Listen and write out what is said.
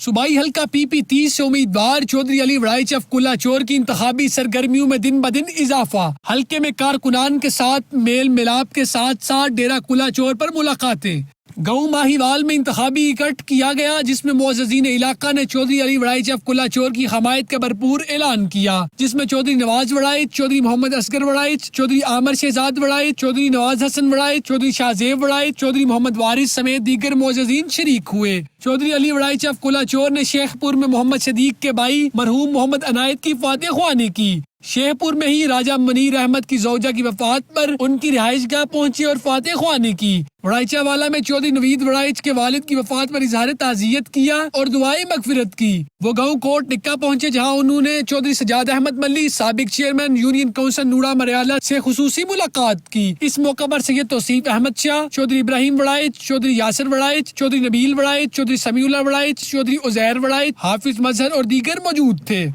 صوبائی حلقہ PP30 سے امیدوار چودھری علی وڑائچ آف کلا چور کی انتخابی سرگرمیوں میں دن بدن اضافہ۔ حلقے میں کارکنان کے ساتھ میل ملاپ کے ساتھ ساتھ ڈیرہ کلا چور پر ملاقاتیں۔ گاؤں ماہیوال میں انتخابی اکٹھ کیا گیا، جس میں معززین علاقہ نے چودھری علی وڑائچ آف کلا چور کی حمایت کا بھرپور اعلان کیا، جس میں چودھری نواز وڑائچ، چودھری محمد اصغر وڑائچ، چودھری عامر شہزاد وڑائچ، چودھری نواز حسن وڑائچ، چودھری شاہ زیب وڑائچ، چودھری محمد وارث سمیت دیگر معززین شریک ہوئے۔ چودھری علی وڑائچ آف کلا چور نے شیخ پور میں محمد صدیق کے بھائی مرحوم محمد عنایت کی فاتح خوانی کی۔ شیخ پور میں ہی راجہ منیر احمد کی زوجہ کی وفات پر ان کی رہائش گاہ پہنچے اور فاتح خوانی کی۔ وڑائچہ والا میں چودھری نوید وڑائچ کے والد کی وفات پر اظہار تعزیت کیا اور دعائیں مغفرت کی۔ وہ گاؤں کوٹ ٹکا پہنچے، جہاں انہوں نے چودھری سجاد احمد ملی، سابق چیئرمین یونین کونسل نوڑا مریالہ سے خصوصی ملاقات کی۔ اس موقع پر سید توصیف احمد شاہ، چودھری ابراہیم وڑائچ، چودھری یاسر وڑائچ، چودھری نبیل وڑائچ، چودھری سمیع اللہ وڑائچ، چودھری عزیر وڑائچ، حافظ مظہر اور دیگر موجود تھے۔